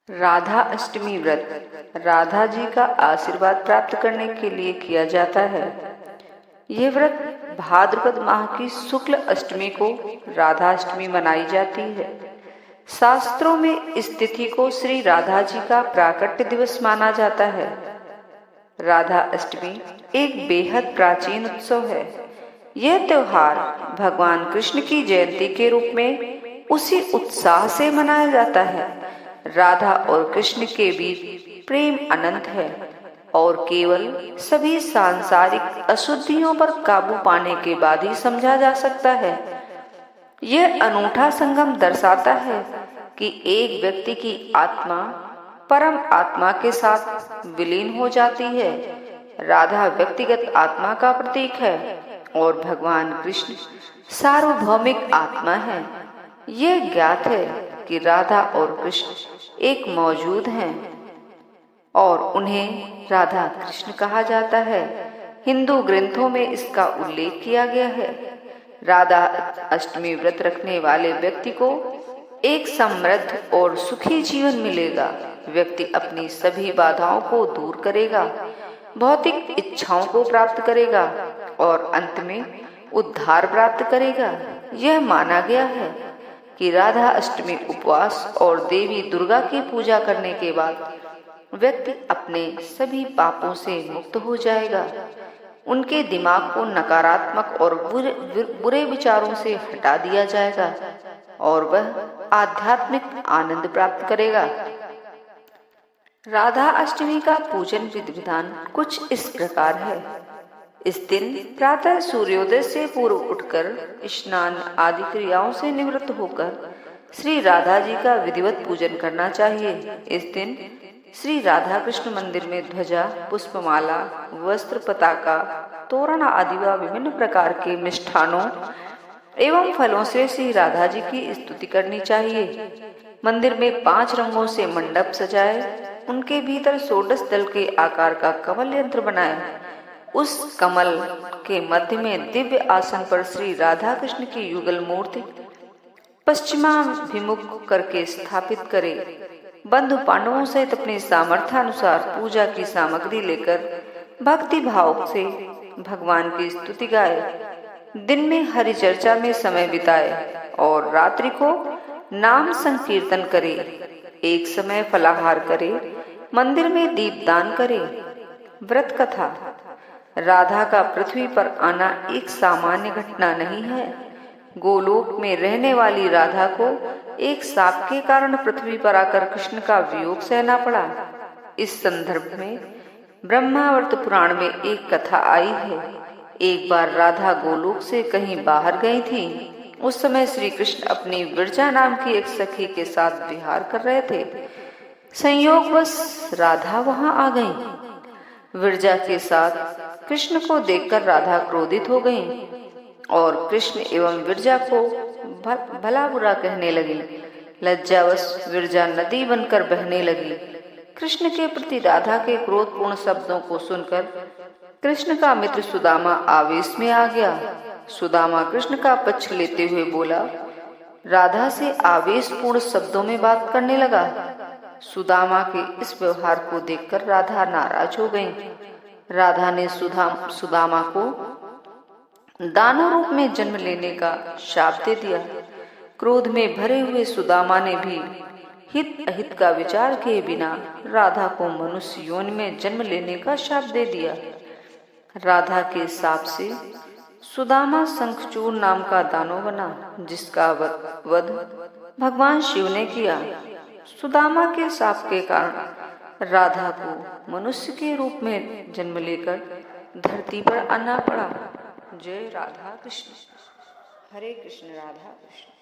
राधा अष्टमी व्रत राधा जी का आशीर्वाद प्राप्त करने के लिए किया जाता है। यह व्रत भाद्रपद माह की शुक्ल अष्टमी को राधा अष्टमी मनाई जाती है। शास्त्रों में इस तिथि को श्री राधा जी का प्राकट्य दिवस माना जाता है। राधा अष्टमी एक बेहद प्राचीन उत्सव है। यह त्योहार भगवान कृष्ण की जयंती के रूप में उसी उत्साह से मनाया जाता है। राधा और कृष्ण के बीच प्रेम अनंत है और केवल सभी सांसारिक अशुद्धियों पर काबू पाने के बाद ही समझा जा सकता है। यह अनूठा संगम दर्शाता है कि एक व्यक्ति की आत्मा परम आत्मा के साथ विलीन हो जाती है। राधा व्यक्तिगत आत्मा का प्रतीक है और भगवान कृष्ण सार्वभौमिक आत्मा है। यह ज्ञात है कि राधा और कृष्ण एक मौजूद हैं और उन्हें राधा कृष्ण कहा जाता है। हिंदू ग्रंथों में इसका उल्लेख किया गया है। राधा अष्टमी व्रत रखने वाले व्यक्ति को एक समृद्ध और सुखी जीवन मिलेगा। व्यक्ति अपनी सभी बाधाओं को दूर करेगा, भौतिक इच्छाओं को प्राप्त करेगा और अंत में उद्धार प्राप्त करेगा। यह माना गया है कि राधा अष्टमी उपवास और देवी दुर्गा की पूजा करने के बाद व्यक्ति अपने सभी पापों से मुक्त हो जाएगा। उनके दिमाग को नकारात्मक और बुरे विचारों से हटा दिया जाएगा और वह आध्यात्मिक आनंद प्राप्त करेगा। राधा अष्टमी का पूजन विधि विधान कुछ इस प्रकार है। इस दिन प्रातः सूर्योदय से पूर्व उठकर स्नान आदि क्रियाओं से निवृत्त होकर श्री राधा जी का विधिवत पूजन करना चाहिए। इस दिन श्री राधा कृष्ण मंदिर में ध्वजा, पुष्पमाला, वस्त्र, पताका, तोरण आदि व विभिन्न प्रकार के मिष्ठानों एवं फलों से श्री राधा जी की स्तुति करनी चाहिए। मंदिर में 5 रंगों से मंडप सजाए, उनके भीतर षोडश दल के आकार का कमल यंत्र बनाए। उस कमल के मध्य में दिव्य आसन पर श्री राधा कृष्ण की युगल मूर्ति पश्चिमाभिमुख करके स्थापित करे। बंधु पांडवों सहित अपने सामर्थ्यानुसार पूजा की सामग्री लेकर भक्ति भाव से भगवान की स्तुति गाए। दिन में हरि चर्चा में समय बिताए और रात्रि को नाम संकीर्तन करे। एक समय फलाहार करे, मंदिर में दीपदान करे। व्रत कथा। राधा का पृथ्वी पर आना एक सामान्य घटना नहीं है। गोलोक में रहने वाली राधा को एक शाप के कारण पृथ्वी पर आकर कृष्ण का वियोग सहना पड़ा। इस संदर्भ में ब्रह्मावर्त पुराण में एक कथा आई है। एक बार राधा गोलोक से कहीं बाहर गई थी। उस समय श्री कृष्ण अपनी विरजा नाम की एक सखी के साथ विहार कर रहे थे। संयोगवश राधा वहां आ गई। विरजा के साथ कृष्ण को देखकर राधा क्रोधित हो गई और कृष्ण एवं विरजा को भला बुरा कहने लगी। लज्जावश विरजा नदी बनकर बहने लगी। कृष्ण के प्रति राधा के क्रोधपूर्ण शब्दों को सुनकर कृष्ण का मित्र सुदामा आवेश में आ गया। सुदामा कृष्ण का पक्ष लेते हुए बोला, राधा से आवेशपूर्ण शब्दों में बात करने लगा। सुदामा के इस व्यवहार को देखकर राधा नाराज हो गई। राधा ने सुदामा को दानव रूप में जन्म लेने का शाप दे दिया। क्रोध में भरे हुए सुदामा ने भी हित अहित का विचार किए बिना राधा को मनुष्य योनि में जन्म लेने का शाप दे दिया। राधा के शाप से सुदामा शंखचूड़ नाम का दानव बना, जिसका वध भगवान शिव ने किया। सुदामा के शाप के कारण राधा को मनुष्य के रूप में जन्म लेकर धरती पर आना पड़ा। जय राधा कृष्ण। हरे कृष्ण राधा कृष्ण।